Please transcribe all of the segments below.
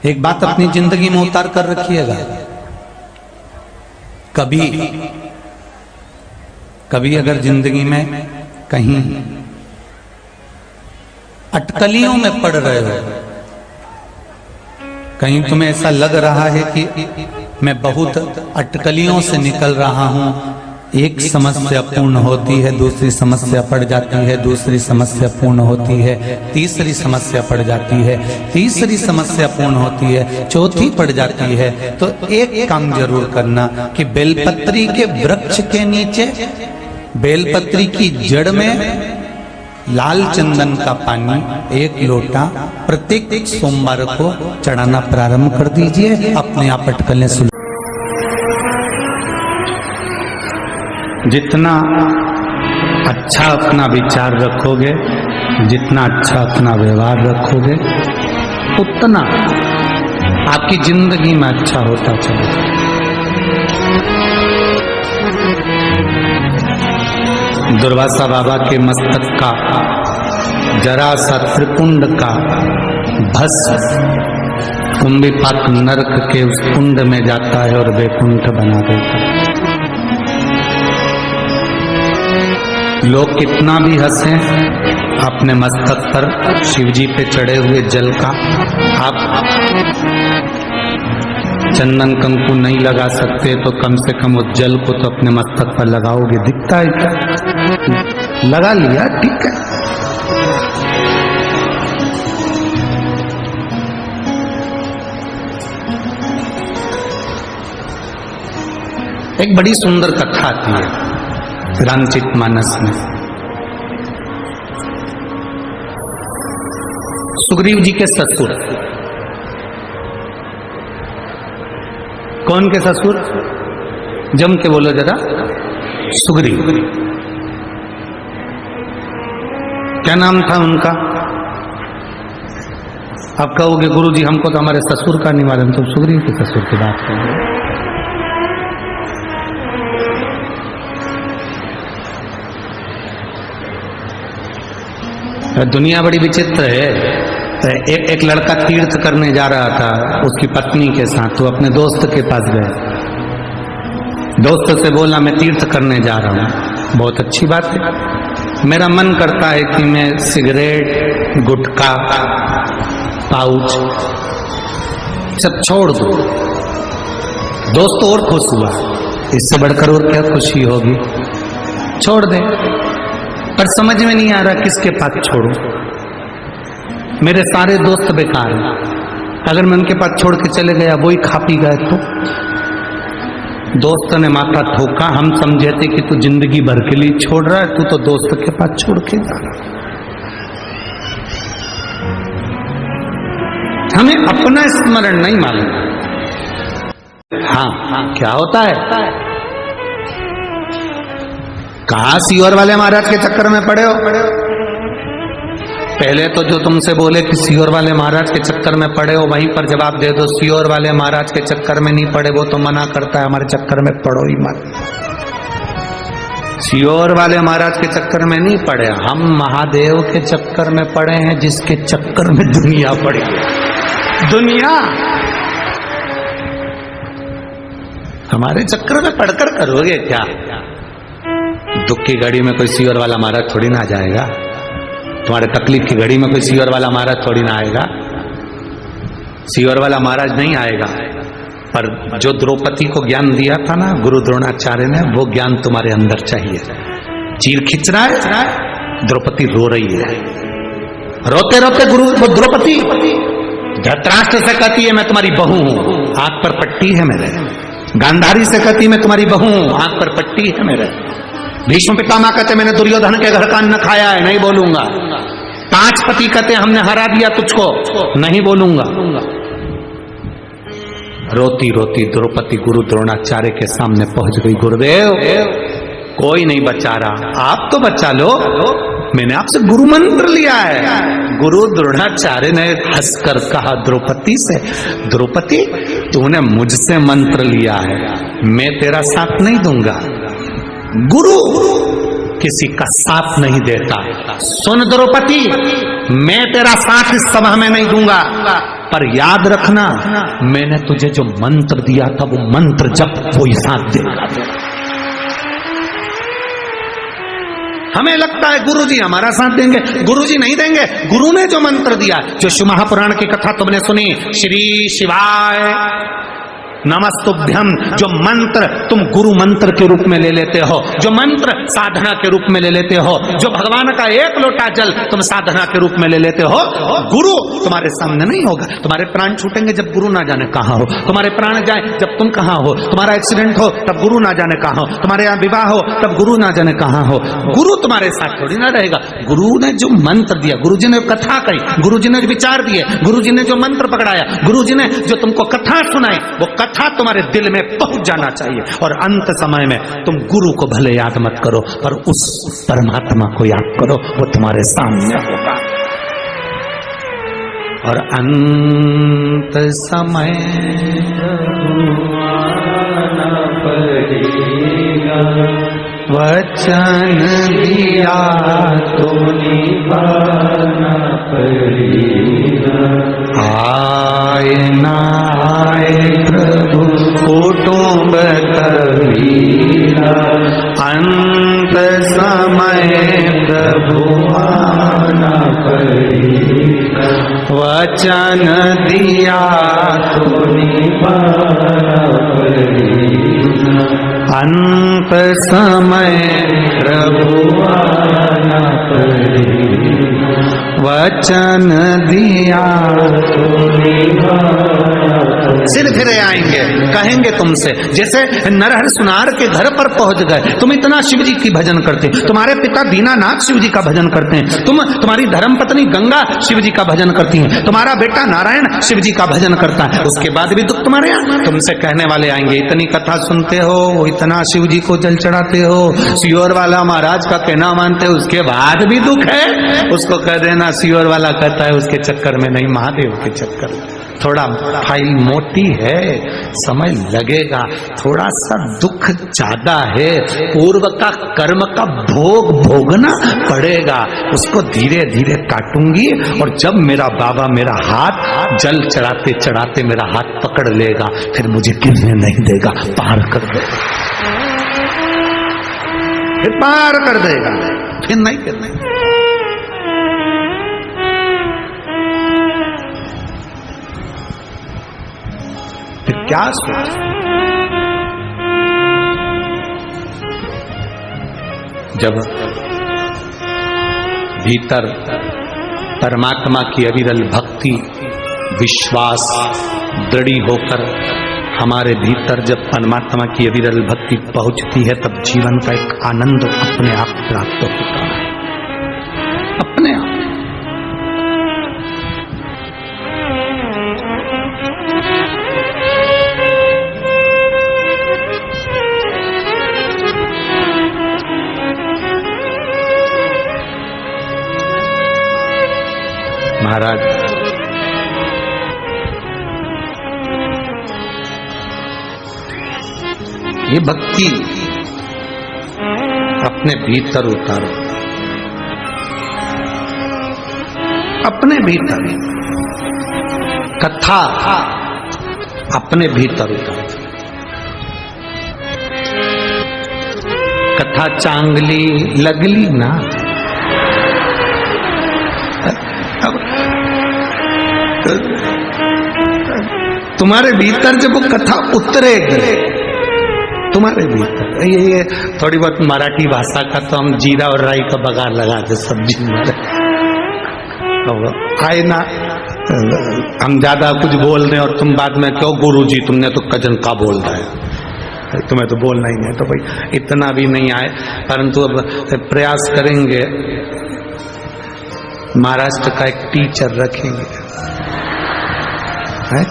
एक बात अपनी जिंदगी में उतार कर रखिएगा, कभी अगर जिंदगी में कहीं अटकलियों में पड़ रहे हो, कहीं तुम्हें ऐसा लग रहा है कि मैं बहुत अटकलियों से निकल रहा हूं, एक समस्या पूर्ण होती है, दूसरी समस्या पड़ जाती है, दूसरी समस्या पूर्ण होती है, तीसरी समस्या पड़ जाती है, तीसरी समस्या पूर्ण होती है, चौथी पड़ जाती है, तो एक काम जरूर करना कि बेलपत्री के वृक्ष के नीचे, बेलपत्री की जड़ में लाल चंदन का पानी 1 लोटा प्रत्येक सोमवार को चढ़ाना प्रारंभ कर दीजिए, अपने आप अटकलें सुन। जितना अच्छा अपना विचार रखोगे, जितना अच्छा अपना व्यवहार रखोगे, उतना आपकी जिंदगी में अच्छा होता चलेगा। दुर्वासा बाबा के मस्तक का जरा सा त्रिपुंड का भस्म कुंभीपाक नरक के उस कुंड में जाता है और वैकुंठ बना देता है। लोग कितना भी हंसे, अपने मस्तक पर शिवजी पे चढ़े हुए जल का आप चंदन कंकु नहीं लगा सकते, तो कम से कम उस जल को तो अपने मस्तक पर लगाओगे। दिखता है क्या? लगा लिया, ठीक है। एक बड़ी सुंदर कथा आती है रामचरितमानस में। सुग्रीव जी के ससुर, कौन के ससुर? जम के बोलो जरा। सुग्रीव। क्या नाम था उनका? आप कहोगे गुरुजी हमको तो हमारे ससुर का नहीं मालूम, तो सुग्रीव के ससुर की बात करेंगे। दुनिया बड़ी विचित्र है। एक लड़का तीर्थ करने जा रहा था उसकी पत्नी के साथ, तो अपने दोस्त के पास गए। दोस्त से बोला मैं तीर्थ करने जा रहा हूँ। बहुत अच्छी बात है, मेरा मन करता है कि मैं सिगरेट, गुटखा, पाउच सब छोड़ दूं। दोस्त और खुश हुआ, इससे बढ़कर और क्या खुशी होगी, छोड़ दे। पर समझ में नहीं आ रहा किसके पास छोड़ूं। मेरे सारे दोस्त बेकार हैं, अगर मैं उनके पास छोड़ के चले गया वो ही खा पी गए तो। दोस्त ने माथा ठोका, हम समझे थे कि तू जिंदगी भर के लिए छोड़ रहा है, तू तो दोस्त के पास छोड़ के जा रहा। हमें अपना स्मरण नहीं मालूम। हाँ, क्या होता है? कहाँ सीहोर वाले महाराज के चक्कर में पड़े हो? पहले तो जो तुमसे बोले कि सीहोर वाले महाराज के चक्कर में पड़े हो, वहीं पर जवाब दे दो सीहोर वाले महाराज के चक्कर में नहीं पड़े, वो तो मना करता है हमारे चक्कर में पड़ो ही मत। सीहोर वाले महाराज के चक्कर में नहीं पड़े, हम महादेव के चक्कर में पड़े हैं, जिसके चक्कर में दुनिया पड़ी है। दुनिया हमारे चक्कर में पड़कर करोगे क्या? दुख की घड़ी में कोई सीहोर वाला महाराज थोड़ी ना आ जाएगा, तुम्हारे तकलीफ की घड़ी में कोई सीहोर वाला महाराज थोड़ी ना आएगा। सीहोर वाला महाराज नहीं आएगा, पर जो द्रौपदी को ज्ञान दिया था ना गुरु द्रोणाचार्य ने, वो ज्ञान तुम्हारे अंदर चाहिए। चीर खींच रहा है, द्रौपदी रो रही है, रोते रोते गुरु द्रौपदी धृतराष्ट्र से कहती है मैं तुम्हारी बहू हूं, आंख पर पट्टी है मेरे। गांधारी से कहती मैं तुम्हारी बहू हूं, आंख पर पट्टी है मेरे। भीष्म पितामह कहते मैंने दुर्योधन के घर का अन्न खाया है, नहीं बोलूंगा। 5 पति कहते हमने हरा दिया तुझको, नहीं बोलूंगा। रोती रोती द्रौपदी गुरु द्रोणाचार्य के सामने पहुंच गई। गुरुदेव कोई नहीं बचा रहा, आप तो बचा लो, मैंने आपसे गुरु मंत्र लिया है। गुरु द्रोणाचार्य ने हंसकर कहा द्रौपदी से, द्रौपदी तूने मुझसे मंत्र लिया है, मैं तेरा साथ नहीं दूंगा। गुरु किसी का साथ नहीं देता। सुन द्रौपदी, मैं तेरा साथ इस सभा में नहीं दूंगा, पर याद रखना मैंने तुझे जो मंत्र दिया था वो मंत्र जप कोई साथ देगा। हमें लगता है गुरुजी हमारा साथ देंगे, गुरुजी नहीं देंगे। गुरु ने जो मंत्र दिया, जो शिव महापुराण की कथा तुमने सुनी, श्री शिवाय नमस्तुभ्यम, जो मंत्र तुम गुरु मंत्र के रूप में ले लेते हो, जो मंत्र साधना के रूप में ले लेते हो, जो भगवान का एक लोटा जल तुम साधना के रूप में ले लेते हो, गुरु तुम्हारे सामने नहीं होगा। तुम्हारे प्राण छूटेंगे जब गुरु ना जाने कहाँ हो, तुम्हारे प्राण जाए जब तुम कहाँ हो, तुम्हारा एक्सीडेंट हो तब गुरु ना जाने कहाँ हो, तुम्हारे यहाँ विवाह हो तब गुरु ना जाने कहाँ हो। गुरु तुम्हारे साथ थोड़ी ना रहेगा। गुरु ने जो मंत्र दिया, गुरु जी ने कथा कही, गुरु जी ने विचार दिए, गुरु जी ने जो मंत्र पकड़ाया, गुरु जी ने जो तुमको कथा सुनाई, वो कथा तुम्हारे दिल में पहुंच जाना चाहिए। और अंत समय में तुम गुरु को भले याद मत करो, पर उस परमात्मा को याद करो, वो तुम्हारे सामने होगा। और अंत समय वचन दिया तो निभाना पड़ेगा। आए ना आए प्रभु कुटुंब कबीरा, अंत समय प्रभु आना पड़ेगा। वचन दिया तो निभाना पड़ेगा, अंत समय प्रभु आना पड़ेगा। वचन दिया तो निभाना। सिर फिरे आएंगे, कहेंगे तुमसे, जैसे नरहर सुनार के घर पर पहुंच गए। तुम इतना शिव जी की भजन करते, तुम्हारे पिता दीनानाथ शिव जी का भजन करते हैं, तुम्हारी धर्मपत्नी गंगा शिव जी का भजन करती है, तुम्हारा बेटा नारायण शिव जी का भजन करता है, उसके बाद भी दुख तुम्हारे यहाँ। तुमसे कहने वाले आएंगे, इतनी कथा सुनते हो, इतना शिव जी को जल चढ़ाते हो, सियोर वाला महाराज का कहना मानते हो, उसके बाद भी दुख है। उसको कह देना सियोर वाला कहता है उसके चक्कर में नहीं, महादेव के चक्कर में। थोड़ा फाइल मोटी है, समय लगेगा, थोड़ा सा दुख ज्यादा है, पूर्व का कर्म का भोग भोगना पड़ेगा, उसको धीरे धीरे काटूंगी। और जब मेरा बाबा मेरा हाथ जल चढ़ाते चढ़ाते मेरा हाथ पकड़ लेगा, फिर मुझे गिरने नहीं देगा, पार कर देगा, फिर पार कर देगा, फिर नहीं गिरने। क्या सोच, जब भीतर परमात्मा की अविरल भक्ति विश्वास दृढ़ होकर हमारे भीतर जब परमात्मा की अविरल भक्ति पहुंचती है, तब जीवन का एक आनंद अपने आप प्राप्त होता है, अपने आप। महाराज ये भक्ति अपने भीतर उतारो, अपने भीतर कथा अपने भीतर उतारो। कथा चांगली लगली ना, तुम्हारे भीतर जब वो कथा उतरेगी तुम्हारे भीतर, ये थोड़ी बहुत मराठी भाषा का तो हम जीरा और राई का बघार लगाते सब्जी में आए ना, हम ज्यादा कुछ बोल रहे और तुम बाद में क्यों गुरुजी तुमने तो कजन का बोल रहा है, तुम्हें तो बोलना ही नहीं, तो भाई इतना भी नहीं आए, परंतु अब प्रयास करेंगे। महाराष्ट्र का एक टीचर रखेंगे है,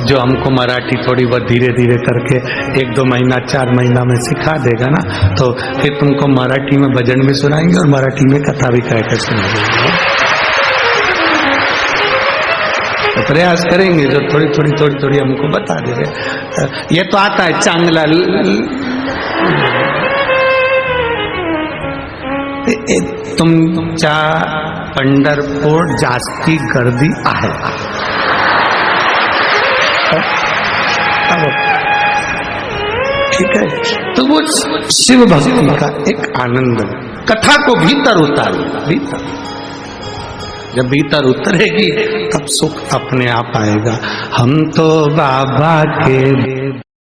जो हमको मराठी थोड़ी बहुत धीरे धीरे करके 1-2 महीना 4 महीना में सिखा देगा ना, तो फिर तुमको मराठी में भजन भी सुनाएंगे और मराठी में कथा भी कह कर सुनाएंगे। तो प्रयास करेंगे, जो थोड़ी थोड़ी हमको बता दे रहे। ये तो आता है चांगला, तुमच्या पंढरपूर जास्ती गर्दी आहे. ठीक है, तो वो शिव भक्ति का एक आनंद, कथा को भीतर उतारो. भीतर जब भीतर उतरेगी तब सुख अपने आप आएगा. हम तो बाबा के